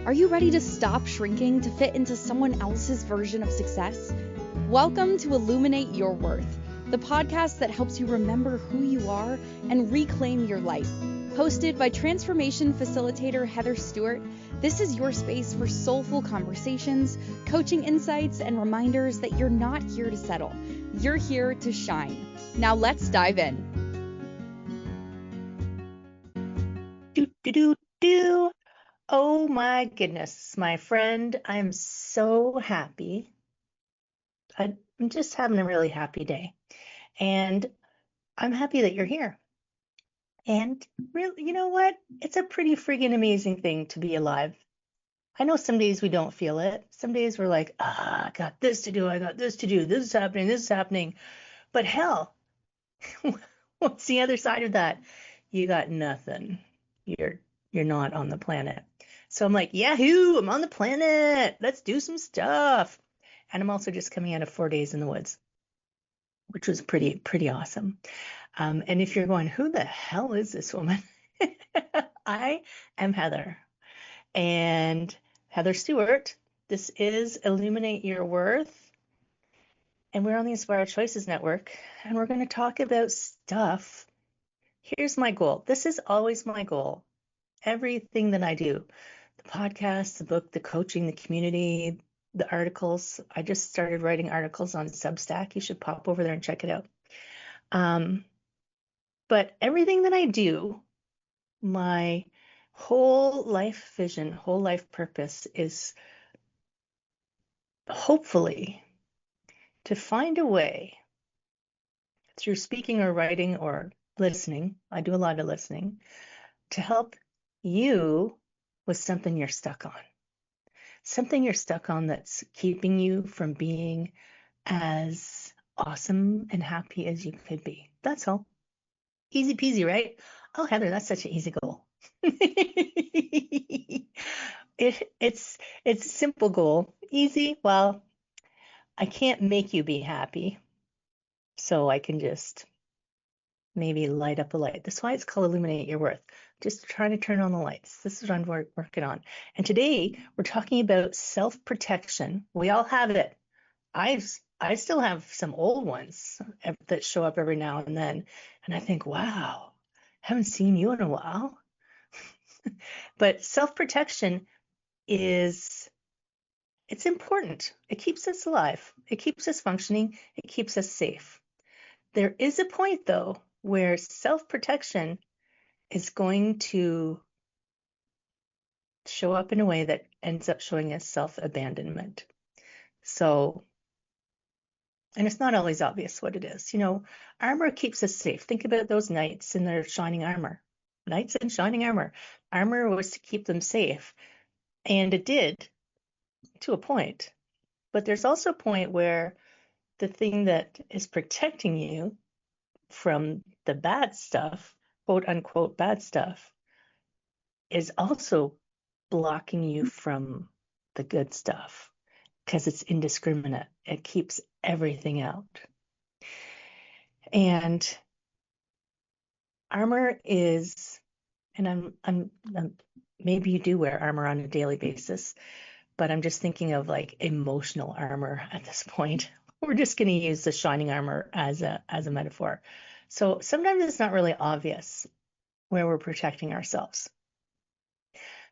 Are you ready to stop shrinking to fit into someone else's version of success? Welcome to Illuminate Your Worth, the podcast that helps you remember who you are and reclaim your life. Hosted by transformation facilitator Heather Stewart, this is your space for soulful conversations, coaching insights, and reminders that you're not here to settle. You're here to shine. Now let's dive in. Oh my goodness, my friend, I'm so happy. I'm just having a really happy day. And I'm happy that you're here. And really, you know what? It's a pretty friggin' amazing thing to be alive. I know some days we don't feel it. Some days we're like, I got this to do, I got this to do, this is happening, this is happening. But hell, what's the other side of that? You got nothing. You're not on the planet. So I'm like, yahoo, I'm on the planet. Let's do some stuff. And I'm also just coming out of 4 days in the woods, which was pretty awesome. And if you're going, who the hell is this woman? I am Heather. And Heather Stewart. This is Illuminate Your Worth. And we're on the Inspired Choices Network. And we're going to talk about stuff. Here's my goal. This is always my goal. Everything that I do, the podcast, the book, the coaching, the community, the articles. I just started writing articles on Substack. You should pop over there and check it out. But everything that I do, my whole life vision, whole life purpose is hopefully to find a way through speaking or writing or listening. I do a lot of listening to help you with something you're stuck on. Something you're stuck on that's keeping you from being as awesome and happy as you could be. That's all. Easy peasy, right? Oh, Heather, that's such an easy goal. It's a simple goal. Easy. Well, I can't make you be happy. So I can just maybe light up a light. That's why it's called Illuminate Your Worth. Just trying to turn on the lights. This is what I'm working on. And today we're talking about self-protection. We all have it. I still have some old ones that show up every now and then. And I think, wow, haven't seen you in a while. But self-protection it's important. It keeps us alive. It keeps us functioning. It keeps us safe. There is a point, though, where self-protection is going to show up in a way that ends up showing us self-abandonment. So, and it's not always obvious what it is. You know, armor keeps us safe. Think about those knights in their shining armor. Knights in shining armor. Armor was to keep them safe. And it did to a point. But there's also a point where the thing that is protecting you from the bad stuff, quote unquote bad stuff, is also blocking you from the good stuff because it's indiscriminate. It keeps everything out. And armor is, and I'm maybe you do wear armor on a daily basis, but I'm just thinking of like emotional armor at this point. We're just going to use the shining armor as a metaphor. So sometimes it's not really obvious where we're protecting ourselves.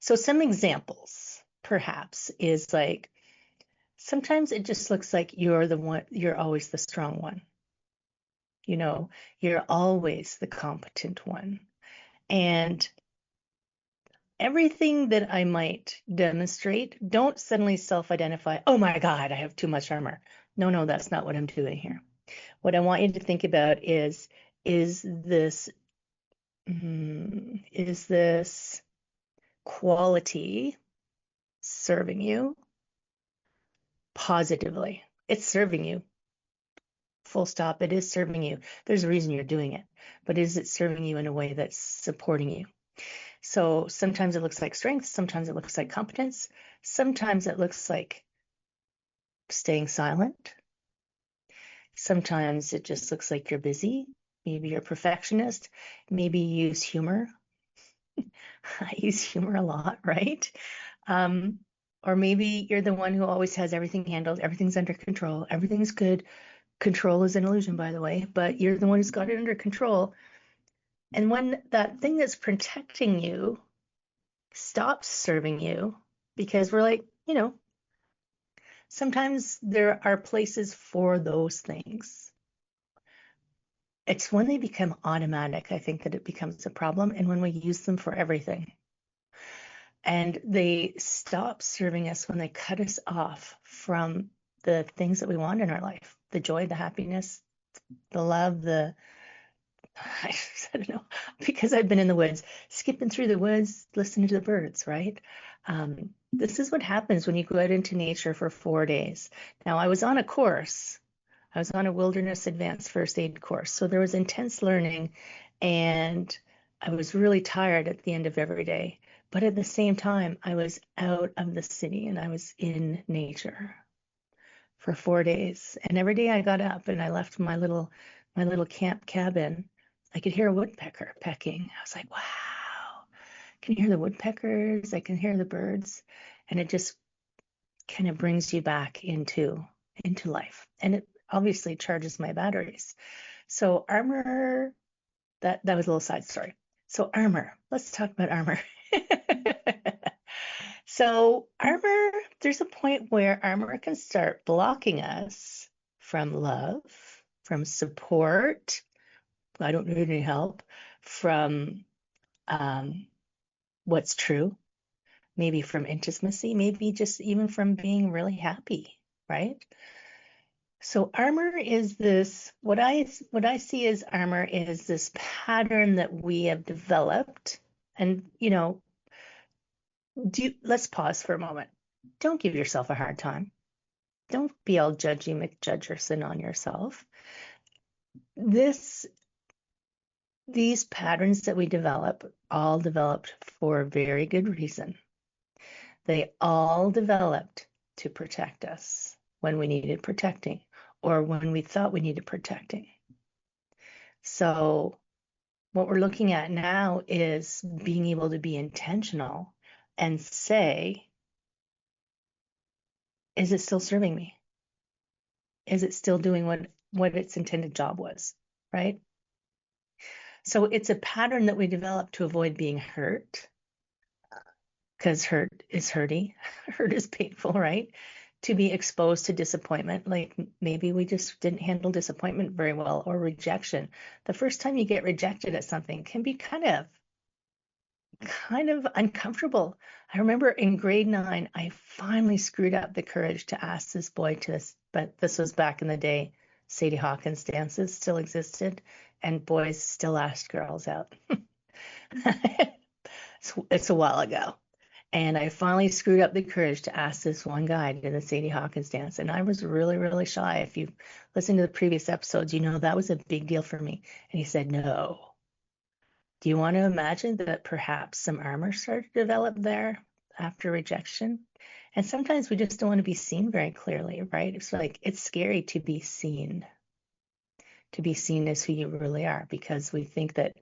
So some examples, perhaps, is like sometimes it just looks like you're always the strong one. You know, you're always the competent one. And everything that I might demonstrate, don't suddenly self-identify, oh my God, I have too much armor. No, that's not what I'm doing here. What I want you to think about is this quality serving you positively? It's serving you. Full stop. It is serving you. There's a reason you're doing it, but is it serving you in a way that's supporting you? So sometimes it looks like strength. Sometimes it looks like competence. Sometimes it looks like staying silent. Sometimes it just looks like you're busy. Maybe you're a perfectionist. Maybe you use humor. I use humor a lot, right? Um, or maybe you're the one who always has everything handled, everything's under control, everything's good. Control is an illusion, by the way, but you're the one who's got it under control. And when that thing that's protecting you stops serving you, because we're like, sometimes there are places for those things. It's when they become automatic, I think, that it becomes a problem, and when we use them for everything. And they stop serving us when they cut us off from the things that we want in our life, the joy, the happiness, the love, I don't know, because I've been in the woods, skipping through the woods, listening to the birds, right? This is what happens when you go out into nature for 4 days. Now, I was on a course. I was on a wilderness advanced first aid course. So there was intense learning, and I was really tired at the end of every day. But at the same time, I was out of the city and I was in nature for 4 days. And every day I got up and I left my little camp cabin, I could hear a woodpecker pecking. I was like, wow, I can hear the woodpeckers, I can hear the birds, and it just kind of brings you back into life. And it obviously charges my batteries. So armor, that was a little side story. So armor, let's talk about armor. So armor, there's a point where armor can start blocking us from love, from support. I don't need any help, from what's true, maybe from intimacy, maybe just even from being really happy, right? So armor is this, what I see as armor is this pattern that we have developed. And, let's pause for a moment. Don't give yourself a hard time. Don't be all judgy McJudgerson on yourself. These patterns that we develop all developed for a very good reason. They all developed to protect us when we needed protecting or when we thought we needed protecting. So what we're looking at now is being able to be intentional and say, is it still serving me? Is it still doing what its intended job was, right? So it's a pattern that we develop to avoid being hurt, because hurt is hurty, hurt is painful, right? To be exposed to disappointment, like maybe we just didn't handle disappointment very well, or rejection. The first time you get rejected at something can be kind of uncomfortable. I remember in grade 9, I finally screwed up the courage to ask this boy to this, but this was back in the day. Sadie Hawkins dances still existed, and boys still asked girls out. It's a while ago. And I finally screwed up the courage to ask this one guy to the Sadie Hawkins dance. And I was really, really shy. If you've listened to the previous episodes, you know that was a big deal for me. And he said, no. Do you want to imagine that perhaps some armor started to develop there after rejection? And sometimes we just don't want to be seen very clearly, right? It's like it's scary to be seen as who you really are, because we think that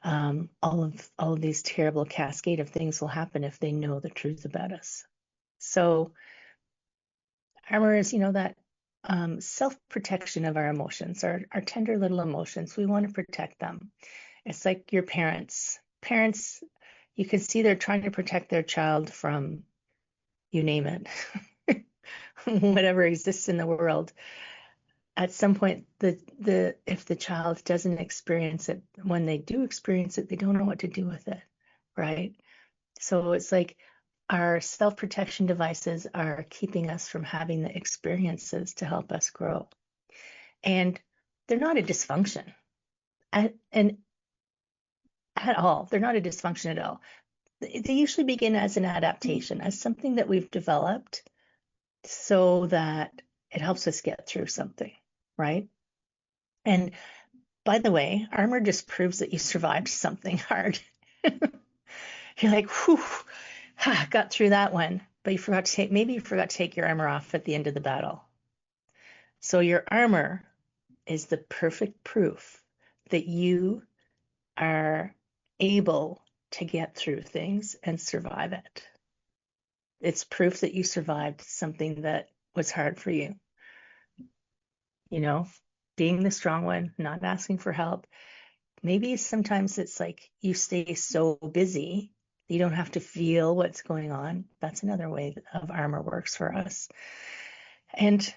all of these terrible cascade of things will happen if they know the truth about us. So armor is, that self-protection of our emotions, our tender little emotions. We want to protect them. It's like your parents. Parents, you can see they're trying to protect their child from, you name it, whatever exists in the world. At some point, if the child doesn't experience it, when they do experience it, they don't know what to do with it, right? So it's like our self-protection devices are keeping us from having the experiences to help us grow. And they're not a dysfunction at all. They're not a dysfunction at all. They usually begin as an adaptation, as something that we've developed so that it helps us get through something, right? And by the way, armor just proves that you survived something hard. You're like, whew, got through that one, but maybe you forgot to take your armor off at the end of the battle. So your armor is the perfect proof that you are able to get through things and survive it. It's proof that you survived something that was hard for you. You know, being the strong one, not asking for help. Maybe sometimes it's like you stay so busy, you don't have to feel what's going on. That's another way of armor works for us. And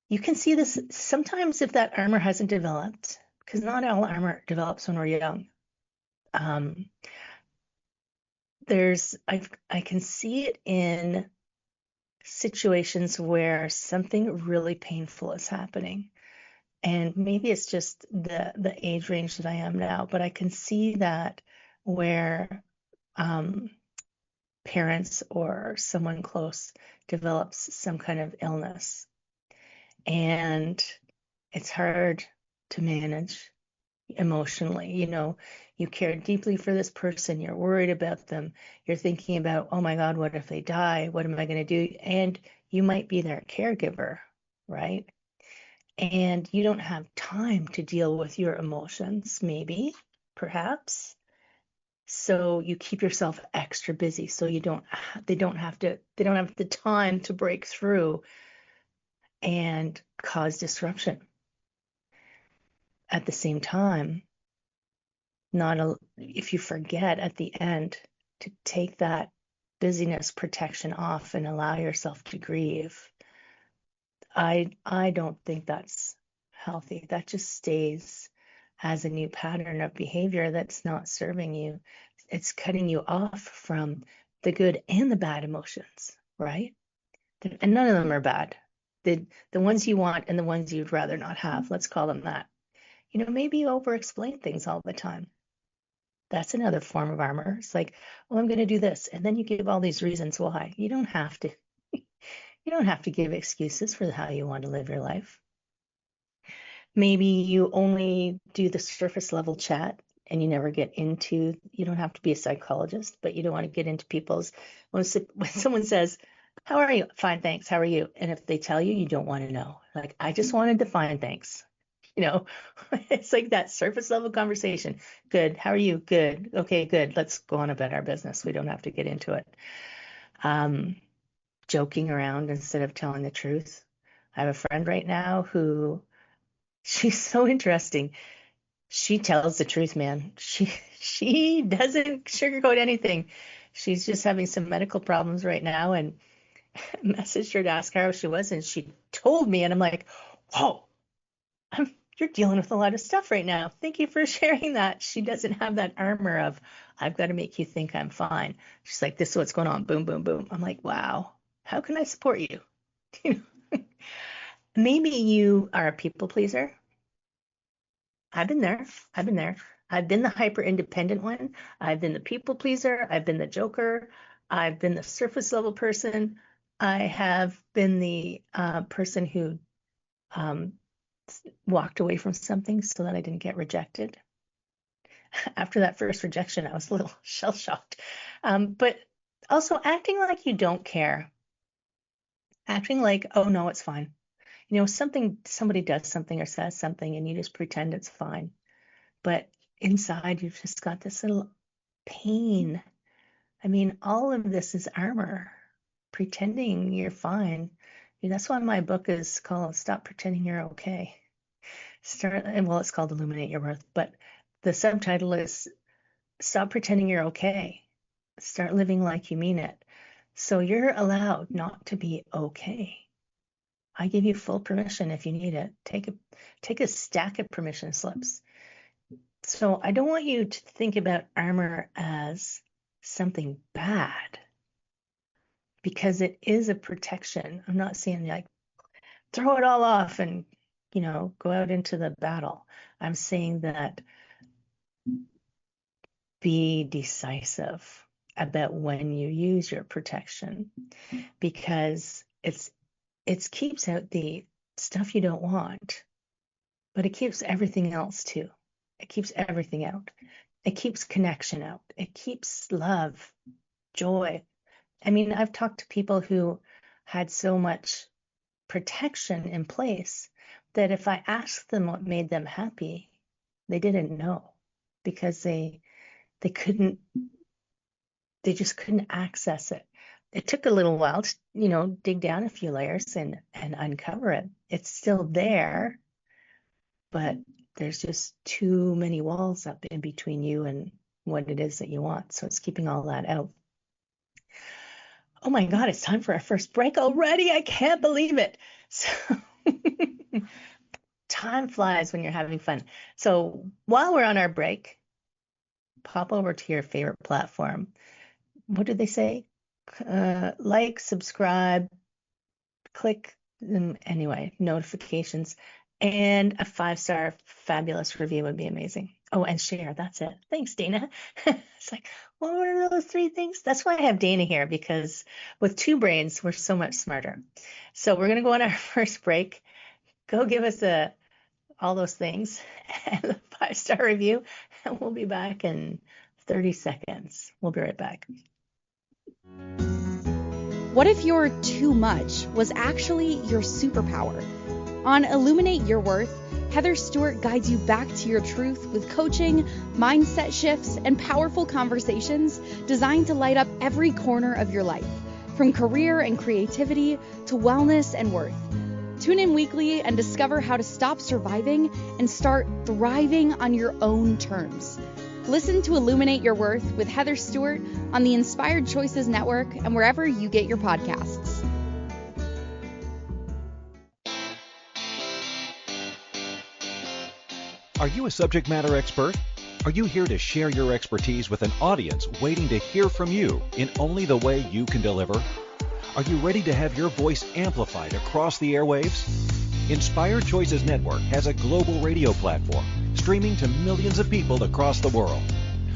you can see this sometimes if that armor hasn't developed, because not all armor develops when we're young. Um, I can see it in situations where something really painful is happening. And maybe it's just the age range that I am now, but I can see that where parents or someone close develops some kind of illness. And it's hard to manage emotionally. You care deeply for this person, you're worried about them, you're thinking about, oh my God, what if they die? What am I going to do? And you might be their caregiver, right? And you don't have time to deal with your emotions, maybe, perhaps. So you keep yourself extra busy so they don't have the time to break through and cause disruption. At the same time, if you forget at the end to take that busyness protection off and allow yourself to grieve, I don't think that's healthy. That just stays as a new pattern of behavior that's not serving you. It's cutting you off from the good and the bad emotions, right? And none of them are bad. The ones you want and the ones you'd rather not have, let's call them that. Maybe you over-explain things all the time. That's another form of armor. It's like, well, I'm going to do this. And then you give all these reasons why. You don't have to. You don't have to give excuses for how you want to live your life. Maybe you only do the surface level chat and you never get into, you don't have to be a psychologist, but you don't want to get into when someone says, how are you? Fine, thanks. How are you? And if they tell you, you don't want to know. Like, I just wanted to fine, thanks. It's like that surface level conversation. Good. How are you? Good. Okay, good. Let's go on about our business. We don't have to get into it. Joking around instead of telling the truth. I have a friend right now who she's so interesting. She tells the truth, man. She doesn't sugarcoat anything. She's just having some medical problems right now and messaged her to ask her how she was, and she told me, and I'm like, whoa, you're dealing with a lot of stuff right now. Thank you for sharing that. She doesn't have that armor of, I've got to make you think I'm fine. She's like, this is what's going on. Boom, boom, boom. I'm like, wow, how can I support you? Maybe you are a people pleaser. I've been there. I've been there. I've been the hyper independent one. I've been the people pleaser. I've been the joker. I've been the surface level person. I have been the person who um, walked away from something so that I didn't get rejected. After that first rejection, I was a little shell shocked. But also acting like you don't care, acting like, oh no, it's fine. Somebody does something or says something and you just pretend it's fine. But inside, you've just got this little pain. I mean, all of this is armor, pretending you're fine. That's why my book is called Stop Pretending You're Okay. It's called Illuminate Your Worth, but the subtitle is Stop Pretending You're Okay. Start living like you mean it. So you're allowed not to be okay. I give you full permission if you need it. Take a stack of permission slips. So I don't want you to think about armor as something bad because it is a protection. I'm not saying like throw it all off and, go out into the battle. I'm saying that be decisive about when you use your protection because it keeps out the stuff you don't want, but it keeps everything else too. It keeps everything out. It keeps connection out. It keeps love, joy. I mean, I've talked to people who had so much protection in place that if I asked them what made them happy, they didn't know because they just couldn't access it. it took a little while to, dig down a few layers and uncover it. It's still there, but there's just too many walls up in between you and what it is that you want. So it's keeping all that out. Oh my God, it's time for our first break already. I can't believe it. So time flies when you're having fun. So while we're on our break, pop over to your favorite platform. What did they say? Like, subscribe, click, anyway, notifications, and a 5-star fabulous review would be amazing. Oh, and share. That's it. Thanks, Dana. It's like, what are those 3 things? That's why I have Dana here, because with 2 brains, we're so much smarter. So we're going to go on our first break. Go give us all those things and a 5-star review, and we'll be back in 30 seconds. We'll be right back. What if your too much was actually your superpower? On Illuminate Your Worth, Heather Stewart guides you back to your truth with coaching, mindset shifts, and powerful conversations designed to light up every corner of your life, from career and creativity to wellness and worth. Tune in weekly and discover how to stop surviving and start thriving on your own terms. Listen to Illuminate Your Worth with Heather Stewart on the Inspired Choices Network and wherever you get your podcasts. Are you a subject matter expert? Are you here to share your expertise with an audience waiting to hear from you in only the way you can deliver? Are you ready to have your voice amplified across the airwaves? Inspired Choices Network has a global radio platform streaming to millions of people across the world.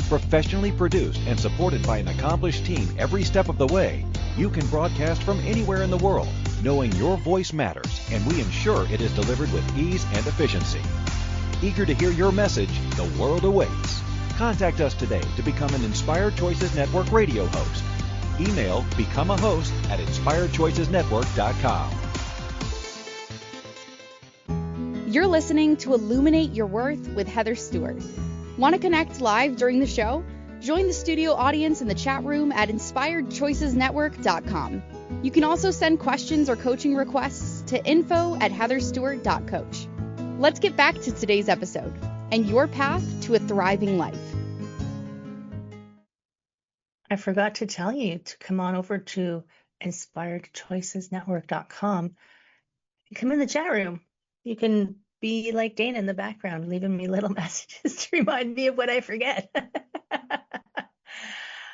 Professionally produced and supported by an accomplished team every step of the way, you can broadcast from anywhere in the world, knowing your voice matters, and we ensure it is delivered with ease and efficiency. Eager to hear your message, the world awaits. Contact us today to become an Inspired Choices Network radio host. Email becomeahost@inspiredchoicesnetwork.com. You're listening to Illuminate Your Worth with Heather Stewart. Want to connect live during the show? Join the studio audience in the chat room at inspiredchoicesnetwork.com. You can also send questions or coaching requests to info@heatherstewart.coach. Let's get back to today's episode and your path to a thriving life. I forgot to tell you to come on over to inspiredchoicesnetwork.com. Come in the chat room. You can be like Dana in the background, leaving me little messages to remind me of what I forget.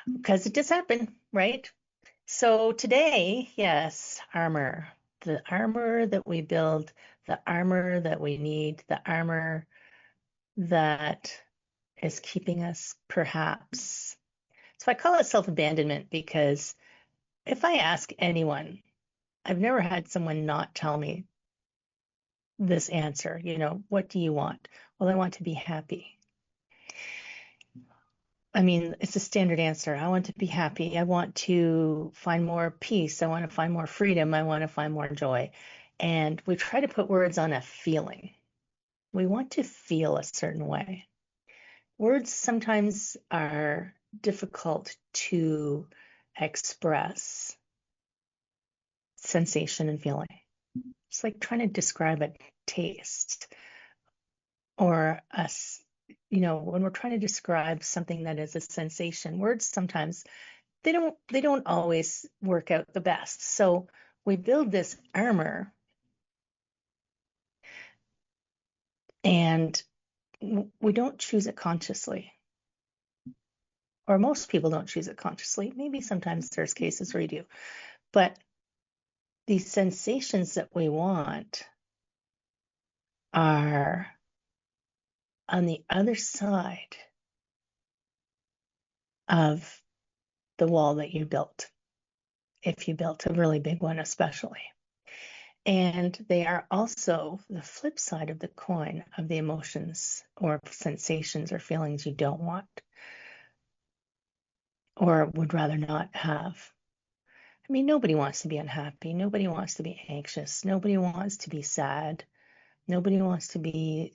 Because it does happen, right? So today, yes, armor. The armor that we build, the armor that we need, the armor that is keeping us perhaps. So I call it self-abandonment because if I ask anyone, I've never had someone not tell me this answer, what do you want? Well, I want to be happy. I mean, it's a standard answer. I want to be happy. I want to find more peace. I want to find more freedom. I want to find more joy. And we try to put words on a feeling. We want to feel a certain way. Words sometimes are difficult to express sensation and feeling. It's like trying to describe a taste or when we're trying to describe something that is a sensation, words sometimes they don't always work out the best. So we build this armor, and we don't choose it consciously. Or most people don't choose it consciously. Maybe sometimes there's cases where you do. But these sensations that we want are on the other side of the wall that you built, if you built a really big one especially. And they are also the flip side of the coin of the emotions or sensations or feelings you don't want or would rather not have. I mean, nobody wants to be unhappy. Nobody wants to be anxious. Nobody wants to be sad. Nobody wants to be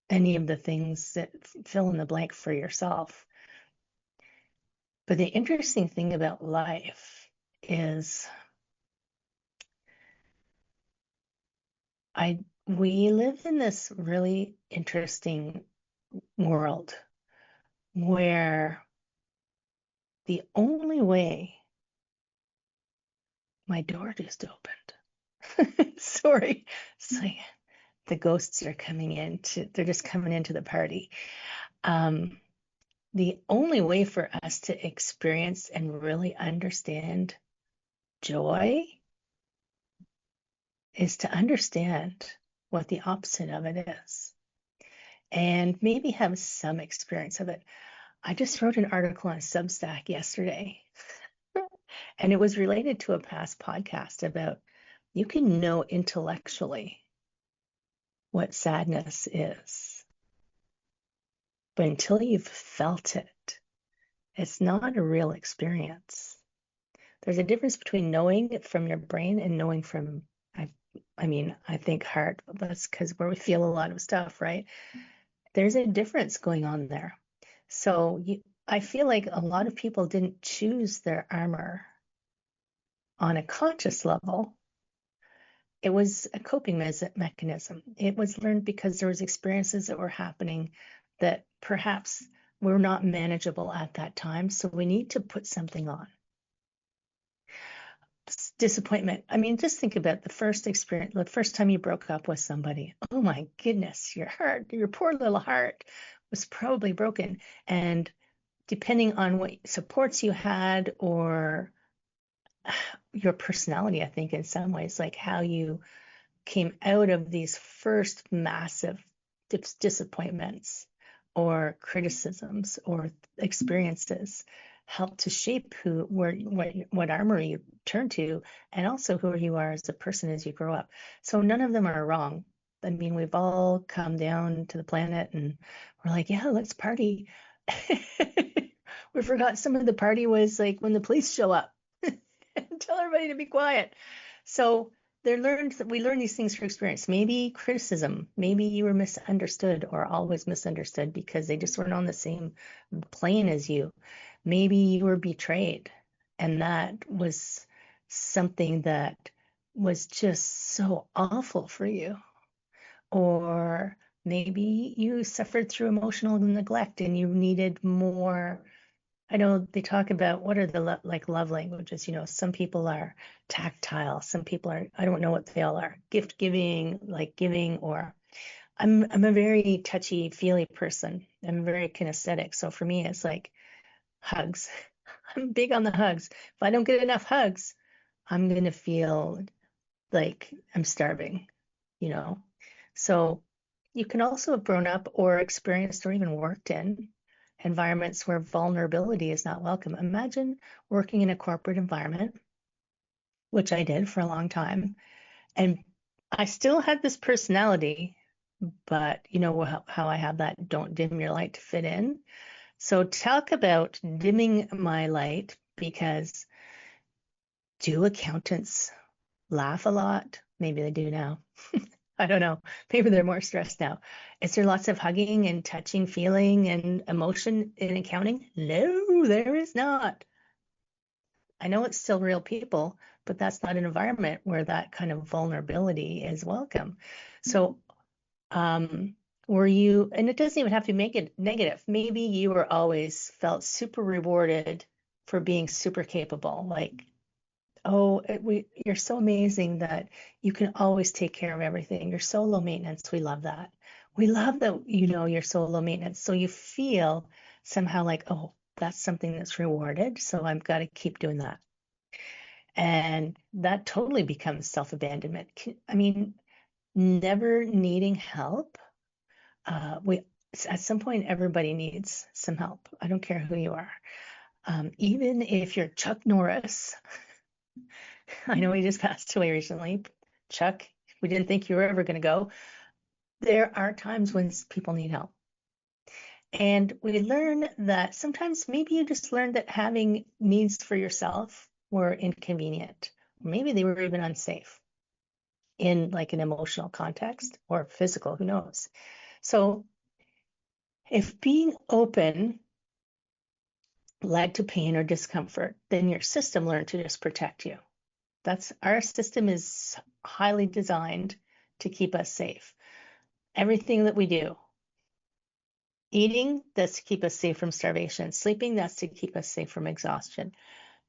any of the things that fill in the blank for yourself. But the interesting thing about life is we live in this really interesting world where the only way my door just opened. Sorry. It's like the ghosts are coming in they're just coming into the party. The only way for us to experience and really understand joy is to understand what the opposite of it is and maybe have some experience of it. I just wrote an article on Substack yesterday, and it was related to a past podcast about you can know intellectually what sadness is, but until you've felt it, it's not a real experience. There's a difference between knowing it from your brain and knowing from, I think heart. That's because where we feel a lot of stuff, right? There's a difference going on there. So I feel like a lot of people didn't choose their armor on a conscious level. It was a coping mechanism. It was learned because there was experiences that were happening that perhaps were not manageable at that time. So we need to put something on. Disappointment. I mean, just think about the first experience, the first time you broke up with somebody. Oh my goodness, your heart, your poor little heart was probably broken. And depending on what supports you had or your personality, I think in some ways, like how you came out of these first massive disappointments or criticisms or experiences help to shape what armor you turn to, and also who you are as a person as you grow up. So none of them are wrong. I mean, we've all come down to the planet and we're like, yeah, let's party. We forgot some of the party was like when the police show up and tell everybody to be quiet. So we learn these things through experience. Maybe criticism, maybe you were misunderstood or always misunderstood because they just weren't on the same plane as you. Maybe you were betrayed, and that was something that was just so awful for you. Or maybe you suffered through emotional neglect and you needed more. I know they talk about what are the like love languages. Some people are tactile, some people are, I don't know what they all are, gift giving, like giving, or I'm a very touchy feely person. I'm very kinesthetic. So for me, it's like hugs. I'm big on the hugs. If I don't get enough hugs, I'm going to feel like I'm starving, you know? So you can also have grown up or experienced or even worked in environments where vulnerability is not welcome. Imagine working in a corporate environment, which I did for a long time, and I still had this personality, but you know how I have that don't dim your light to fit in. So talk about dimming my light, because do accountants laugh a lot? Maybe they do now. I don't know. Maybe they're more stressed now. Is there lots of hugging and touching, feeling and emotion in accounting? No, there is not. I know it's still real people, but that's not an environment where that kind of vulnerability is welcome. So, were you, and it doesn't even have to make it negative. Maybe you were always felt super rewarded for being super capable, like oh, you're so amazing that you can always take care of everything. You're so low maintenance. We love that. We love that, you're so low maintenance. So you feel somehow like, oh, that's something that's rewarded. So I've got to keep doing that. And that totally becomes self-abandonment. I mean, never needing help. At some point, everybody needs some help. I don't care who you are. Even if you're Chuck Norris, I know he just passed away recently. Chuck, we didn't think you were ever going to go. There are times when people need help. And we learn that sometimes maybe you just learned that having needs for yourself were inconvenient. Maybe they were even unsafe in like an emotional context or physical, who knows? So if being open led to pain or discomfort, then your system learned to just protect you. Our system is highly designed to keep us safe. Everything that we do, eating, that's to keep us safe from starvation. Sleeping, that's to keep us safe from exhaustion.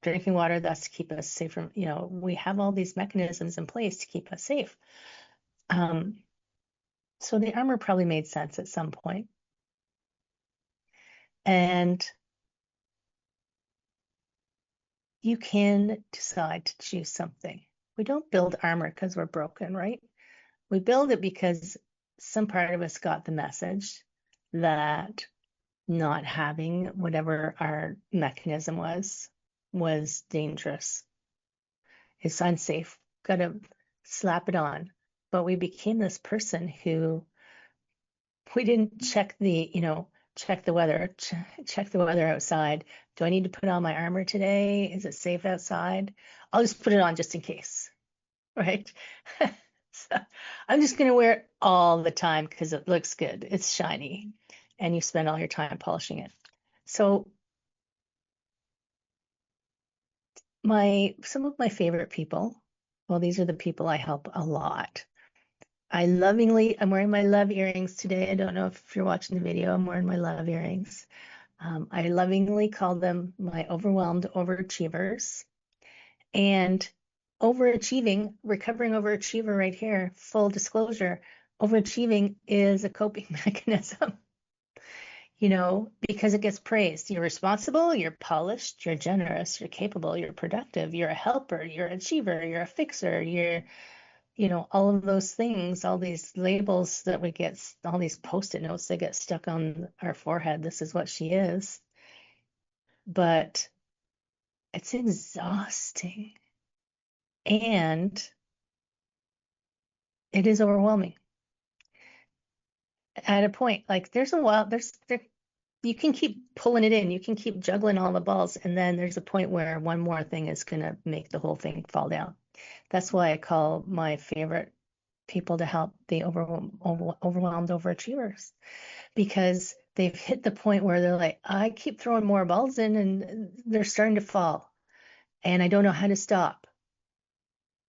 Drinking water, that's to keep us safe from, we have all these mechanisms in place to keep us safe. So the armor probably made sense at some point. And you can decide to choose something. We don't build armor because we're broken, right? We build it because some part of us got the message that not having whatever our mechanism was dangerous. It's unsafe. Got to slap it on. But we became this person who we didn't check the weather, check the weather outside. Do I need to put on my armor today? Is it safe outside? I'll just put it on just in case, right? So I'm just going to wear it all the time because it looks good. It's shiny, and you spend all your time polishing it. So some of my favorite people, well, these are the people I help a lot. I'm wearing my love earrings today. I don't know if you're watching the video. I'm wearing my love earrings. I lovingly call them my overwhelmed overachievers. And recovering overachiever right here, full disclosure, overachieving is a coping mechanism, because it gets praised. You're responsible, you're polished, you're generous, you're capable, you're productive, you're a helper, you're an achiever, you're a fixer, you're all of those things, all these labels that we get, all these Post-it notes that get stuck on our forehead. This is what she is. But it's exhausting. And it is overwhelming. At a point, like you can keep pulling it in, you can keep juggling all the balls, and then there's a point where one more thing is going to make the whole thing fall down. That's why I call my favorite people to help the overwhelmed overachievers, because they've hit the point where they're like, I keep throwing more balls in and they're starting to fall, and I don't know how to stop.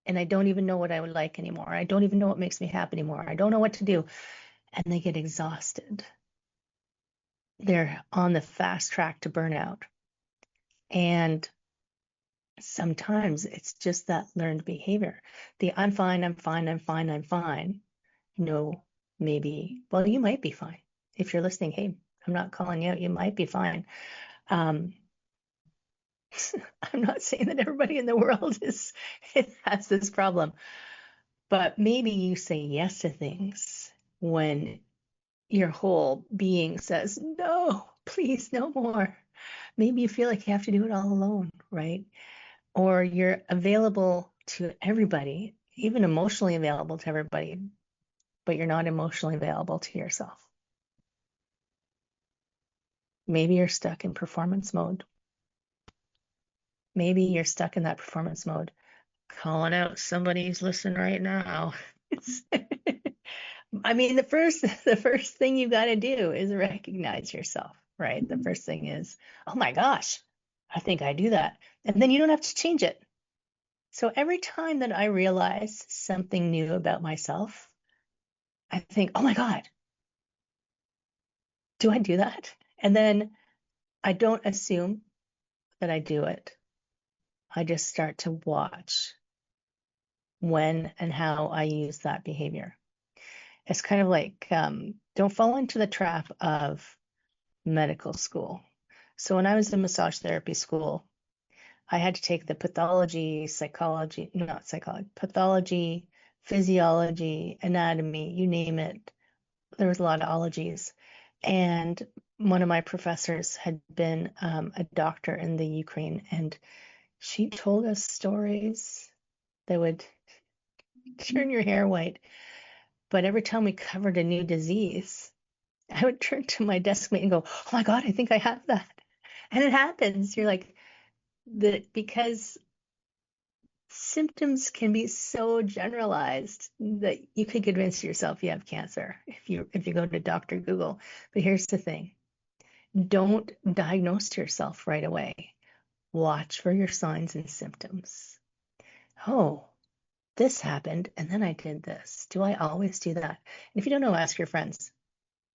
And I don't even know what I would like anymore. I don't even know what makes me happy anymore. I don't know what to do. And they get exhausted. They're on the fast track to burnout. And sometimes it's just that learned behavior. I'm fine, I'm fine, I'm fine, I'm fine. Maybe, well, you might be fine. If you're listening, hey, I'm not calling you out. You might be fine. I'm not saying that everybody in the world has this problem. But maybe you say yes to things when your whole being says, no, please, no more. Maybe you feel like you have to do it all alone, right? Or you're available to everybody, even emotionally available to everybody, but you're not emotionally available to yourself. Maybe you're stuck in performance mode. Maybe you're stuck in that performance mode. Calling out somebody who's listening right now. I mean, the first thing you got to do is recognize yourself, right? The first thing is, oh my gosh, I think I do that. And then you don't have to change it. So every time that I realize something new about myself, I think, oh my God, do I do that? And then I don't assume that I do it. I just start to watch when and how I use that behavior. It's kind of like, don't fall into the trap of medical school. So when I was in massage therapy school, I had to take the pathology, physiology, anatomy, you name it. There was a lot of ologies. And one of my professors had been a doctor in the Ukraine, and she told us stories that would turn your hair white. But every time we covered a new disease, I would turn to my desk mate and go, oh my God, I think I have that. And it happens. You're like, because symptoms can be so generalized that you could convince yourself you have cancer if you go to Dr. Google. But here's the thing. Don't diagnose yourself right away. Watch for your signs and symptoms. Oh, this happened, and then I did this. Do I always do that? And if you don't know, ask your friends,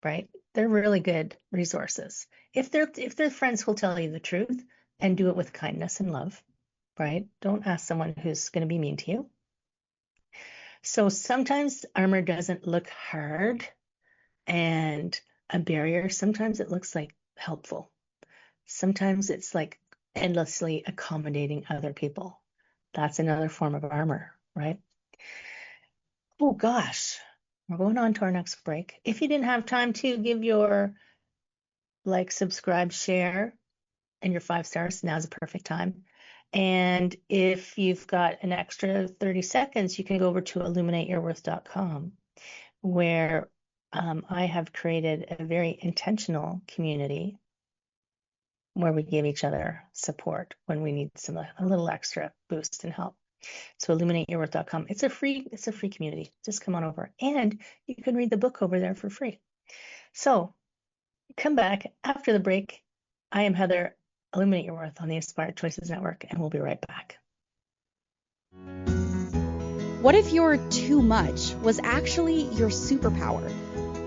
right? They're really good resources. If they're friends who'll tell you the truth and do it with kindness and love, right? Don't ask someone who's going to be mean to you. So sometimes armor doesn't look hard and a barrier. Sometimes it looks like helpful. Sometimes it's like endlessly accommodating other people. That's another form of armor, right? Oh gosh, we're going on to our next break. If you didn't have time to give your like, subscribe, share, and your 5 stars, now's a perfect time. And if you've got an extra 30 seconds, you can go over to illuminateyourworth.com, where I have created a very intentional community where we give each other support when we need a little extra boost and help. So illuminateyourworth.com. It's a free community. Just come on over, and you can read the book over there for free. So come back after the break. I am Heather. Illuminate Your Worth on the Inspired Choices Network, and we'll be right back. What if your too much was actually your superpower?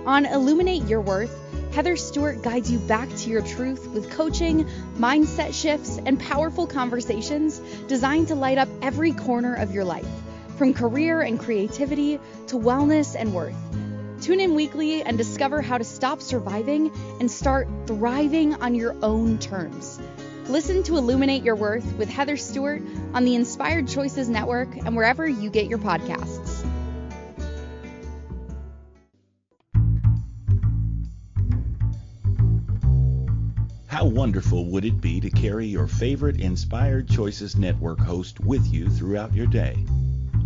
On Illuminate Your Worth, Heather Stewart guides you back to your truth with coaching, mindset shifts, and powerful conversations designed to light up every corner of your life, from career and creativity to wellness and worth. Tune in weekly and discover how to stop surviving and start thriving on your own terms. Listen to Illuminate Your Worth with Heather Stewart on the Inspired Choices Network and wherever you get your podcasts. How wonderful would it be to carry your favorite Inspired Choices Network host with you throughout your day?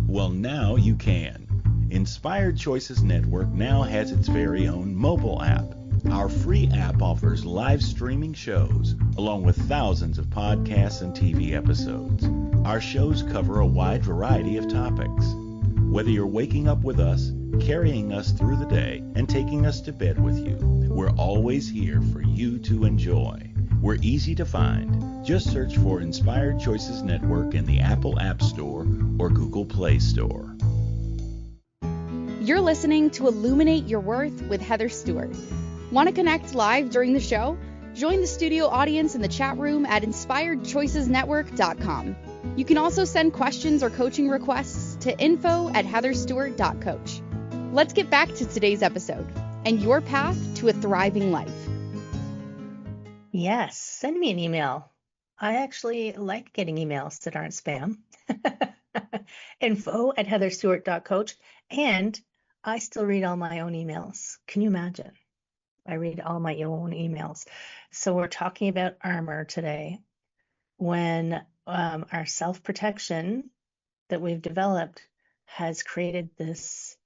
Well, now you can. Inspired Choices Network now has its very own mobile app. Our free app offers live streaming shows, along with thousands of podcasts and TV episodes. Our shows cover a wide variety of topics. Whether you're waking up with us, carrying us through the day, and taking us to bed with you, we're always here for you to enjoy. We're easy to find. Just search for Inspired Choices Network in the Apple App Store or Google Play Store. You're listening to Illuminate Your Worth with Heather Stewart. Want to connect live during the show? Join the studio audience in the chat room at inspiredchoicesnetwork.com. You can also send questions or coaching requests to info@heatherstewart.coach. Let's get back to today's episode and your path to a thriving life. Yes, send me an email. I actually like getting emails that aren't spam. info@heatherstewart.coach. And I still read all my own emails. Can you imagine? I read all my own emails. So we're talking about armor today, when our self-protection that we've developed has created this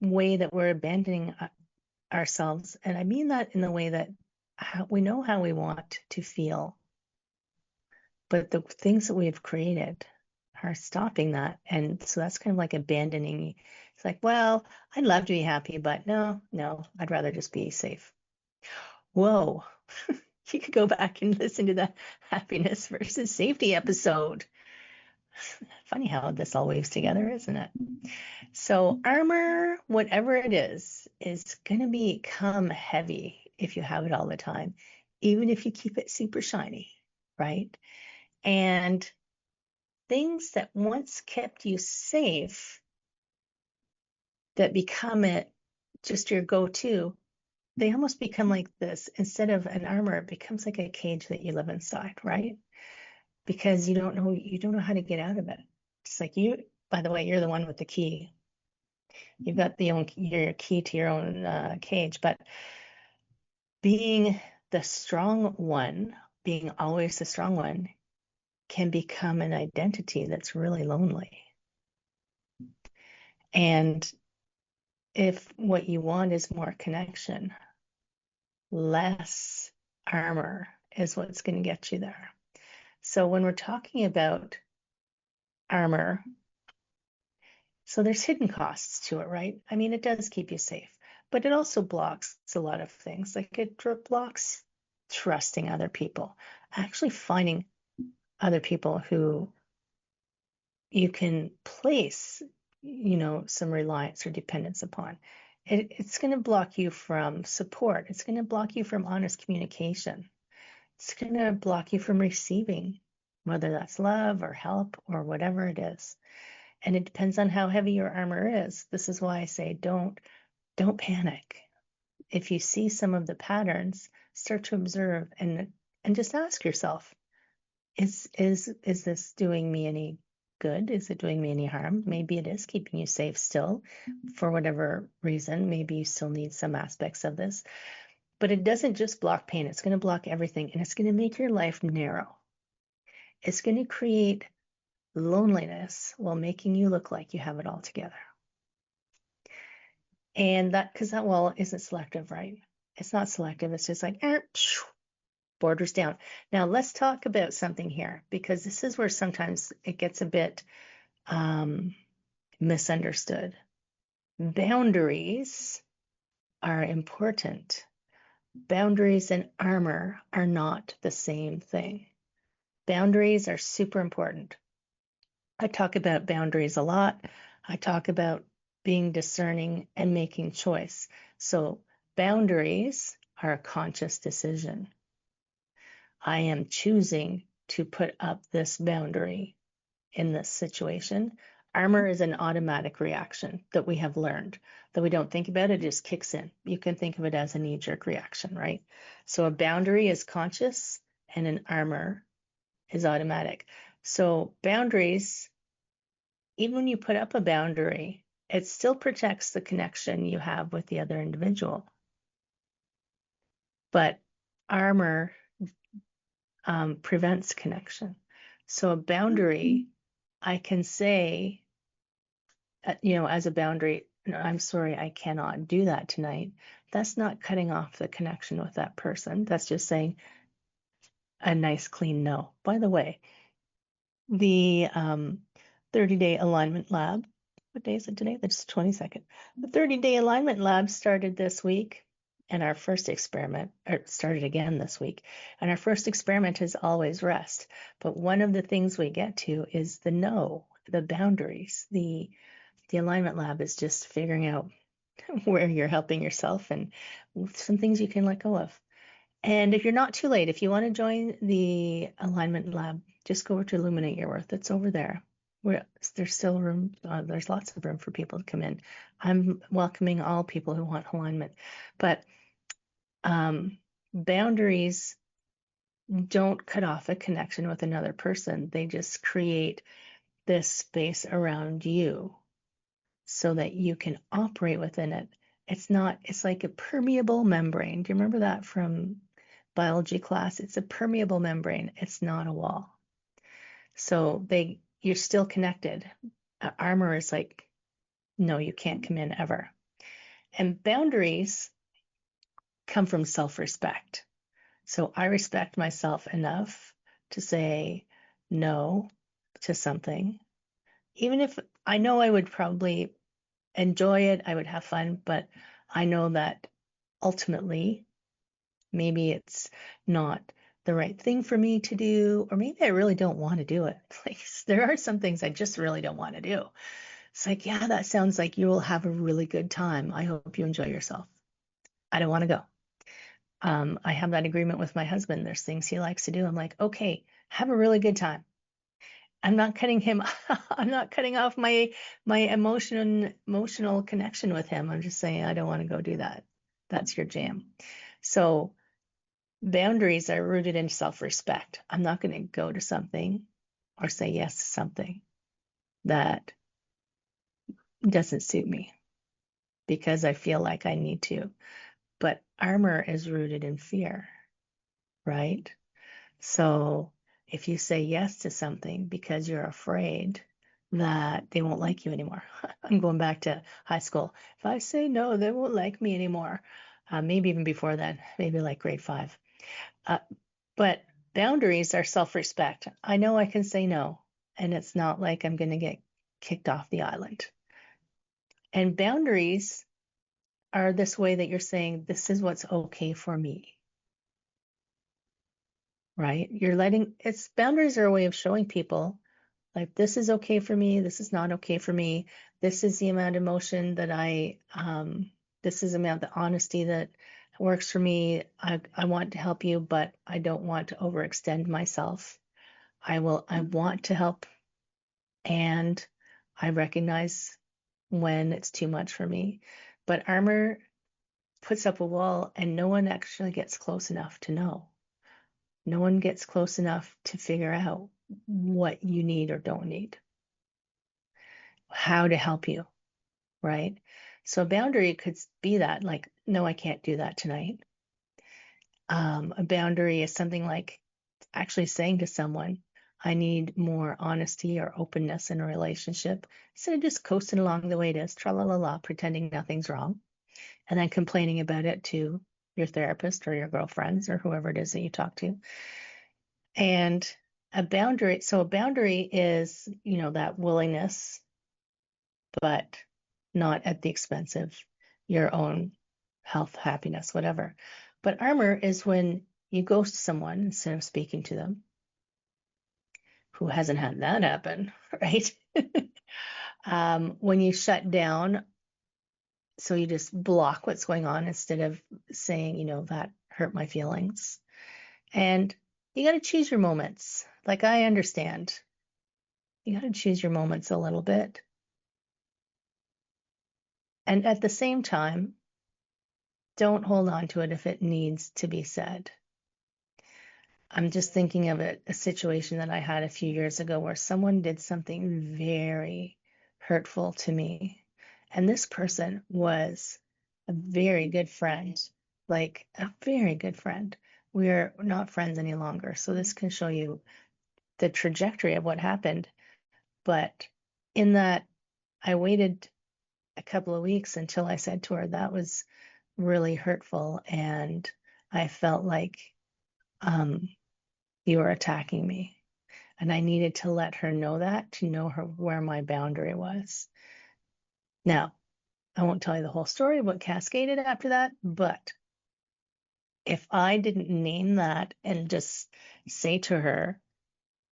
way that we're abandoning ourselves. And I mean that in the way that we know how we want to feel, but the things that we've created are stopping that. And so that's kind of like abandoning. It's like, well, I'd love to be happy, but no, I'd rather just be safe. Whoa. You could go back and listen to the happiness versus safety episode. Funny how this all weaves together, isn't it? So armor, whatever it is going to become heavy if you have it all the time, even if you keep it super shiny, right? And things that once kept you safe, that become just your go-to, they almost become like this. Instead of an armor, it becomes like a cage that you live inside, right? Because you don't know how to get out of it. It's like by the way, you're the one with the key. You've got your key to your own cage. But being the strong one, being always the strong one, can become an identity that's really lonely. And if what you want is more connection, less armor is what's going to get you there. So when we're talking about armor, so there's hidden costs to it, right? I mean, it does keep you safe, but it also blocks a lot of things. Like it blocks trusting other people, actually finding other people who you can place, some reliance or dependence upon. It's going to block you from support. It's going to block you from honest communication. It's going to block you from receiving, whether that's love or help or whatever it is. And it depends on how heavy your armor is. This is why I say don't panic. If you see some of the patterns, start to observe and just ask yourself, is this doing me any good? Is it doing me any harm? Maybe it is keeping you safe still for whatever reason. Maybe you still need some aspects of this. But it doesn't just block pain. It's going to block everything, and it's going to make your life narrow. It's going to create loneliness while making you look like you have it all together. And because that wall isn't selective, right? It's not selective. It's just like, borders down. Now let's talk about something here, because this is where sometimes it gets a bit misunderstood. Boundaries are important. Boundaries and armor are not the same thing. Boundaries are super important. I talk about boundaries a lot. I talk about being discerning and making choice. So boundaries are a conscious decision. I am choosing to put up this boundary in this situation. Armor is an automatic reaction that we have learned, that we don't think about it, just kicks in. You can think of it as a knee-jerk reaction, right? So a boundary is conscious and an armor is automatic. So boundaries, even when you put up a boundary, it still protects the connection you have with the other individual. But armor prevents connection. So a boundary, I can say, as a boundary, no, I'm sorry, I cannot do that tonight. That's not cutting off the connection with that person. That's just saying a nice, clean no. By the way, the 30-day alignment lab, what day is it today? That's 22nd. The 30-day alignment lab started this week, and our first experiment, or started again this week, and our first experiment is always rest. But one of the things we get to is the no, the boundaries. The alignment lab is just figuring out where you're helping yourself and some things you can let go of. And if you're not too late, if you want to join the alignment lab, just go over to Illuminate Your Worth. It's over there. There's still room. There's lots of room for people to come in. I'm welcoming all people who want alignment. But boundaries don't cut off a connection with another person. They just create this space around you so that you can operate within it. It's like a permeable membrane. Do you remember that from biology class? It's a permeable membrane. It's not a wall. So you're still connected. Armor is like, no, you can't come in ever. And boundaries come from self-respect. So I respect myself enough to say no to something, even if I know I would probably enjoy it, I would have fun, but I know that ultimately maybe it's not the right thing for me to do, or maybe I really don't want to do it. Like, there are some things I just really don't want to do. It's like, yeah, that sounds like you will have a really good time. I hope you enjoy yourself. I don't want to go. I have that agreement with my husband. There's things he likes to do. I'm like, okay, have a really good time. I'm not cutting him. I'm not cutting off my emotional connection with him. I'm just saying I don't want to go do that. That's your jam. So boundaries are rooted in self-respect. I'm not going to go to something or say yes to something that doesn't suit me because I feel like I need to. But armor is rooted in fear, right? So if you say yes to something because you're afraid that they won't like you anymore. I'm going back to high school. If I say no, they won't like me anymore. Maybe even before then, maybe like grade 5. But boundaries are self-respect. I know I can say no, and it's not like I'm going to get kicked off the island. And boundaries are this way that you're saying, this is what's okay for me, right? Boundaries are a way of showing people, like, this is okay for me, this is not okay for me, this is the amount of emotion that this is the amount of honesty that works for me. I want to help you, but I don't want to overextend myself. I want to help, and I recognize when it's too much for me. But armor puts up a wall and no one actually gets close enough to know. No one gets close enough to figure out what you need or don't need, how to help you, right? So a boundary could be that, like, no, I can't do that tonight. A boundary is something like actually saying to someone, I need more honesty or openness in a relationship, instead of just coasting along the way it is, tra la la la, pretending nothing's wrong, and then complaining about it to your therapist or your girlfriends or whoever it is that you talk to. And a boundary is, that willingness, but not at the expense of your own health, happiness, whatever. But armor is when you ghost someone instead of speaking to them. Who hasn't had that happen, right? When you shut down, so you just block what's going on instead of saying, that hurt my feelings. And you got to choose your moments. Like, I understand. You got to choose your moments a little bit. And at the same time, don't hold on to it if it needs to be said. I'm just thinking of a situation that I had a few years ago where someone did something very hurtful to me. And this person was a very good friend, like a very good friend. We're not friends any longer. So this can show you the trajectory of what happened. But in that, I waited a couple of weeks until I said to her, that was really hurtful. And I felt like you were attacking me. And I needed to let her know that, to know where my boundary was. Now, I won't tell you the whole story of what cascaded after that, but if I didn't name that and just say to her,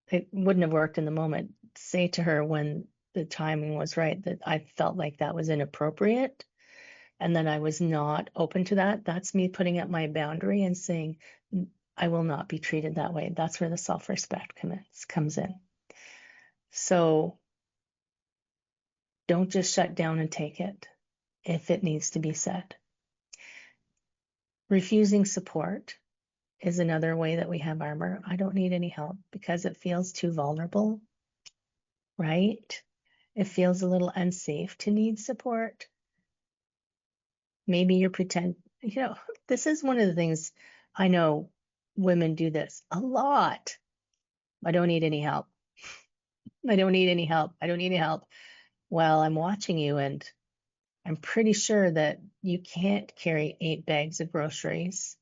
it wouldn't have worked in the moment, say to her when the timing was right that I felt like that was inappropriate and that I was not open to that, that's me putting up my boundary and saying, I will not be treated that way. That's where the self-respect comes in. So don't just shut down and take it if it needs to be said. Refusing support is another way that we have armor. I don't need any help because it feels too vulnerable, right? It feels a little unsafe to need support. Maybe this is one of the things I know women do this a lot. I don't need any help. I don't need any help. I don't need any help. Well, I'm watching you and I'm pretty sure that you can't carry 8 bags of groceries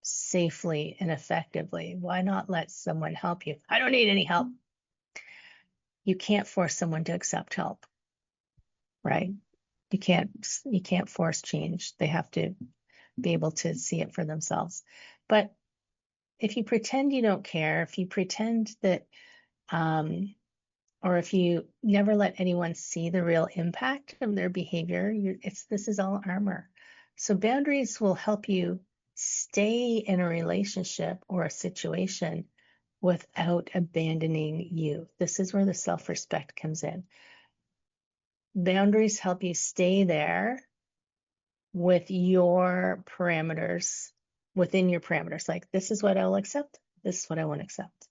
safely and effectively. Why not let someone help you? I don't need any help. You can't force someone to accept help, right? You can't force change. They have to be able to see it for themselves. But if you pretend you don't care, if you pretend that or if you never let anyone see the real impact of their behavior, this is all armor. So boundaries will help you stay in a relationship or a situation without abandoning you. This is where the self-respect comes in. Boundaries help you stay there with your parameters, within your parameters. Like, this is what I'll accept. This is what I won't accept.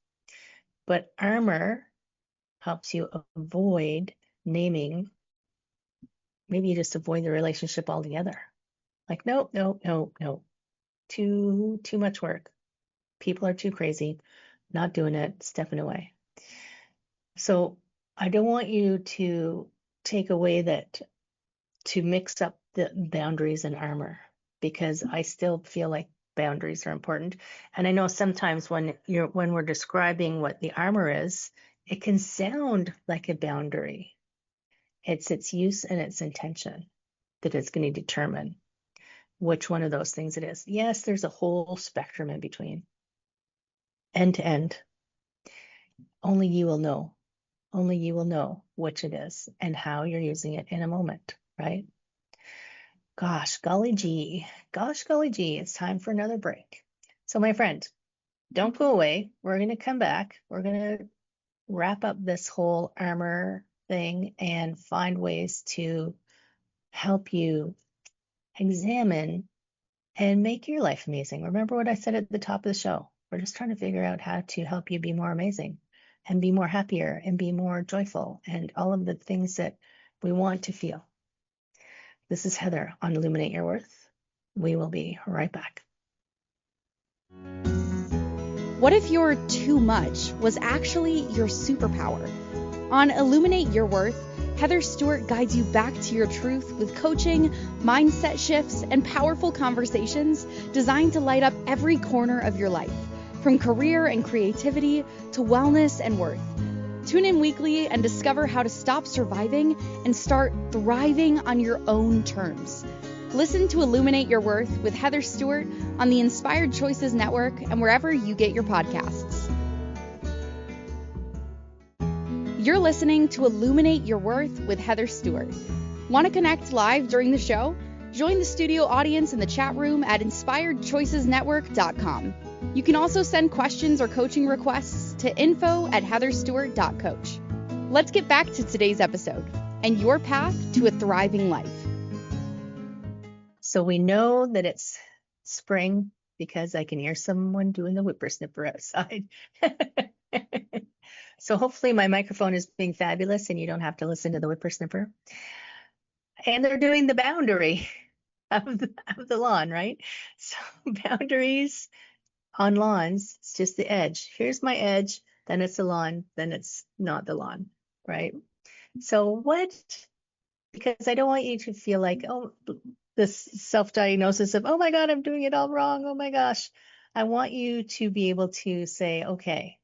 But armor helps you avoid naming. Maybe you just avoid the relationship altogether. Like, no. Too much work. People are too crazy. Not doing it. Stepping away. So I don't want you to take away that, to mix up the boundaries and armor, because I still feel like boundaries are important. And I know sometimes when we're describing what the armor is, it can sound like a boundary. It's its use and its intention that it's going to determine which one of those things it is. Yes, there's a whole spectrum in between, end to end. Only you will know. Only you will know which it is and how you're using it in a moment, right? Gosh, golly gee. Gosh, golly gee. It's time for another break. So, my friend, don't go away. We're going to come back. We're going to wrap up this whole armor thing and find ways to help you examine and make your life amazing. Remember what I said at the top of the show. We're just trying to figure out how to help you be more amazing and be more happier and be more joyful and all of the things that we want to feel. This is Heather on Illuminate Your Worth. We will be right back. What if your too much was actually your superpower? On Illuminate Your Worth, Heather Stewart guides you back to your truth with coaching, mindset shifts, and powerful conversations designed to light up every corner of your life, from career and creativity to wellness and worth. Tune in weekly and discover how to stop surviving and start thriving on your own terms. Listen to Illuminate Your Worth with Heather Stewart on the Inspired Choices Network and wherever you get your podcasts. You're listening to Illuminate Your Worth with Heather Stewart. Want to connect live during the show? Join the studio audience in the chat room at inspiredchoicesnetwork.com. You can also send questions or coaching requests to info@heatherstewart.coach. Let's get back to today's episode and your path to a thriving life. So we know that it's spring because I can hear someone doing the whippersnapper outside. So hopefully my microphone is being fabulous and you don't have to listen to the whippersnapper. And they're doing the boundary of the lawn, right? So boundaries on lawns, it's just the edge. Here's my edge, then it's the lawn, then it's not the lawn, right? So because I don't want you to feel like, oh, this self-diagnosis of, oh my God, I'm doing it all wrong. Oh my gosh. I want you to be able to say, okay,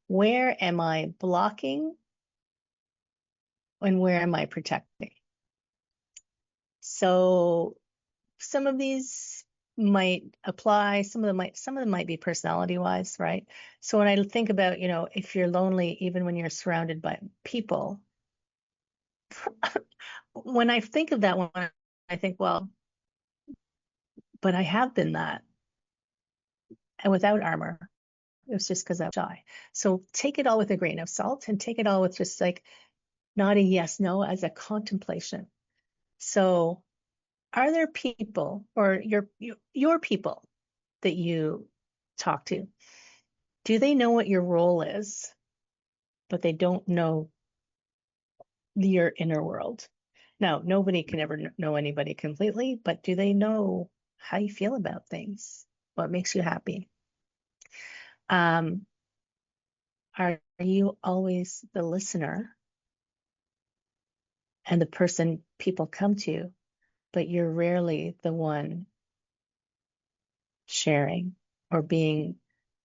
where am I blocking and where am I protecting? So some of these might apply, some of them might be personality wise, right? So when I think about, if you're lonely, even when you're surrounded by people, when I think of that one, I think, well, but I have been that. And without armor, it was just because I was shy. So take it all with a grain of salt and take it all with just like not a yes, no, as a contemplation. So are there people or your people that you talk to? Do they know what your role is, but they don't know your inner world? Now, nobody can ever know anybody completely, but do they know how you feel about things? What makes you happy? Are you always the listener and the person people come to, but you're rarely the one sharing or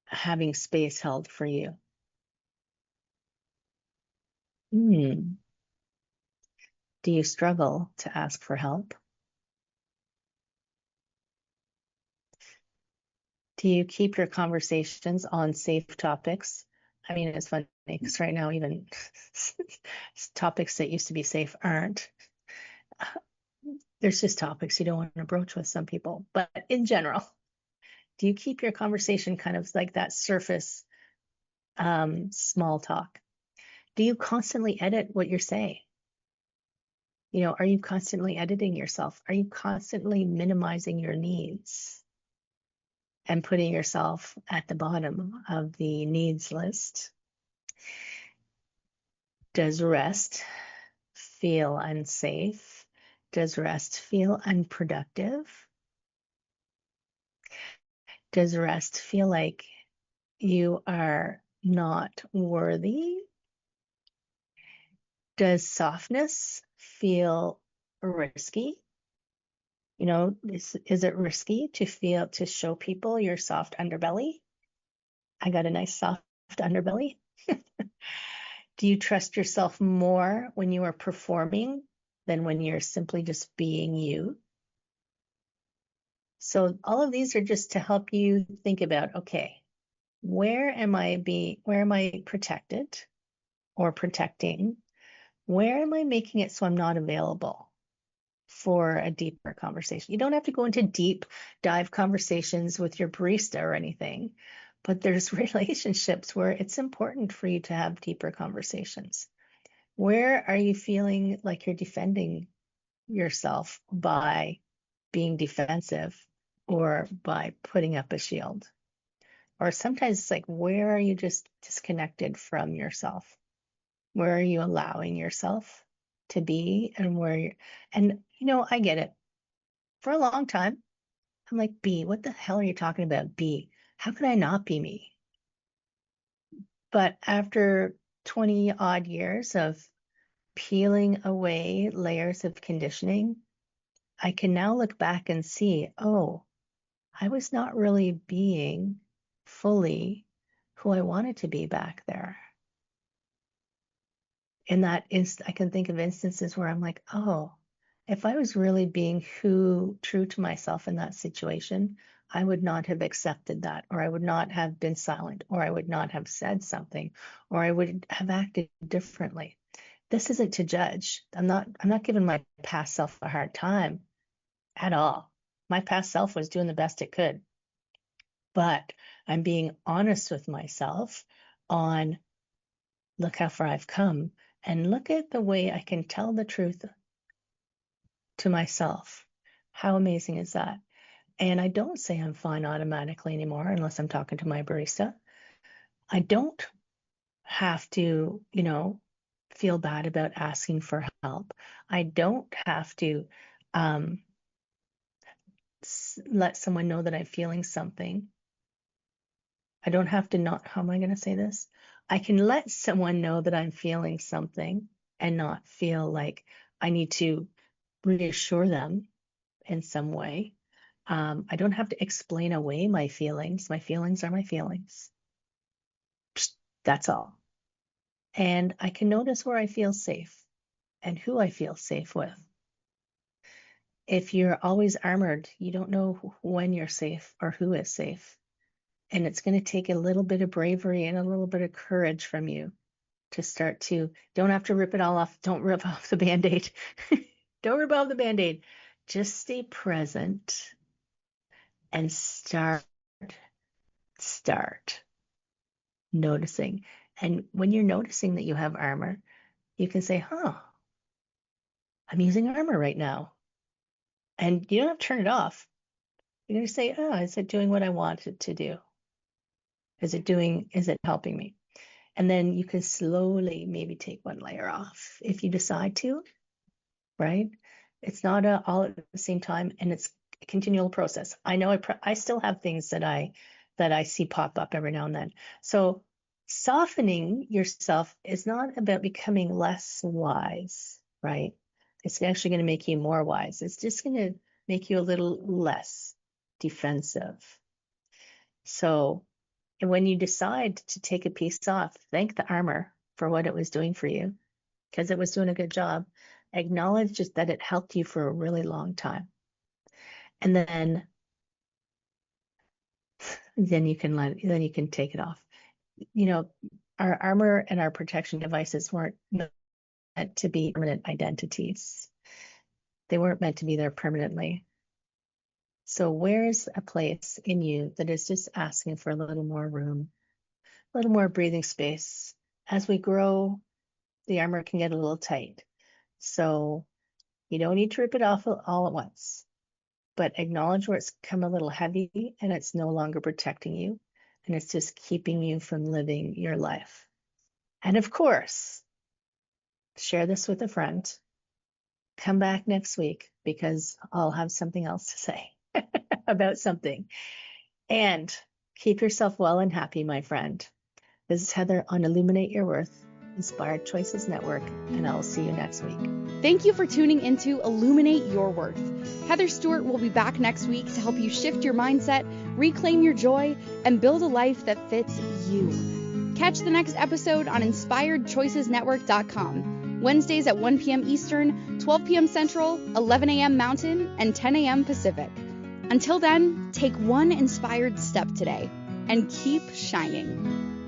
having space held for you? Do you struggle to ask for help? Do you keep your conversations on safe topics? I mean, it's funny because right now, even topics that used to be safe aren't. There's just topics you don't want to broach with some people. But in general, do you keep your conversation kind of like that surface small talk? Do you constantly edit what you're saying? Are you constantly editing yourself? Are you constantly minimizing your needs and putting yourself at the bottom of the needs list? Does rest feel unsafe? Does rest feel unproductive? Does rest feel like you are not worthy? Does softness feel risky? Is it risky to show people your soft underbelly? I got a nice soft underbelly. Do you trust yourself more when you are performing than when you're simply just being you? So all of these are just to help you think about, okay, where am I protected or protecting? Where am I making it so I'm not available for a deeper conversation? You don't have to go into deep dive conversations with your barista or anything, but there's relationships where it's important for you to have deeper conversations. Where are you feeling like you're defending yourself by being defensive or by putting up a shield? Or sometimes it's like, where are you just disconnected from yourself? Where are you allowing yourself to be, and I get it. For a long time, I'm like, B, what the hell are you talking about? B, how can I not be me? But after 20 odd years of peeling away layers of conditioning, I can now look back and see, oh, I was not really being fully who I wanted to be back there. I can think of instances where I'm like, oh, if I was really being true to myself in that situation, I would not have accepted that, or I would not have been silent, or I would not have said something, or I would have acted differently. This isn't to judge. I'm not giving my past self a hard time at all. My past self was doing the best it could. But I'm being honest with myself on, look how far I've come, and look at the way I can tell the truth to myself. How amazing is that? And I don't say I'm fine automatically anymore unless I'm talking to my barista. I don't have to, feel bad about asking for help. I don't have to let someone know that I'm feeling something. I don't have to not, how am I going to say this? I can let someone know that I'm feeling something and not feel like I need to reassure them in some way. I don't have to explain away my feelings. My feelings are my feelings. That's all. And I can notice where I feel safe and who I feel safe with. If you're always armored, you don't know when you're safe or who is safe. And it's going to take a little bit of bravery and a little bit of courage from you to start to, don't have to rip it all off. Don't rip off the Band-Aid. Don't rip off the Band-Aid. Just stay present and start noticing. And when you're noticing that you have armor, you can say, I'm using armor right now. And you don't have to turn it off. You're going to say, is it doing what I want it to do? Is it helping me? And then you can slowly maybe take one layer off if you decide to, right? It's not all at the same time, and it's a continual process. I know I still have things that I see pop up every now and then. So softening yourself is not about becoming less wise, right? It's actually going to make you more wise. It's just going to make you a little less defensive. So when you decide to take a piece off, thank the armor for what it was doing for you, because it was doing a good job. Acknowledge just that it helped you for a really long time. And then you can take it off. Our armor and our protection devices weren't meant to be permanent identities. They weren't meant to be there permanently. So where's a place in you that is just asking for a little more room, a little more breathing space? As we grow, the armor can get a little tight. So you don't need to rip it off all at once, but acknowledge where it's come a little heavy and it's no longer protecting you, and it's just keeping you from living your life. And of course, share this with a friend. Come back next week because I'll have something else to say about something. And keep yourself well and happy, my friend. This is Heather on Illuminate Your Worth, Inspired Choices Network, and I'll see you next week. Thank you for tuning into Illuminate Your Worth. Heather Stewart will be back next week to help you shift your mindset, reclaim your joy, and build a life that fits you. Catch the next episode on InspiredChoicesNetwork.com, Wednesdays at 1 p.m. Eastern, 12 p.m. Central, 11 a.m. Mountain, and 10 a.m. Pacific. Until then, take one inspired step today and keep shining.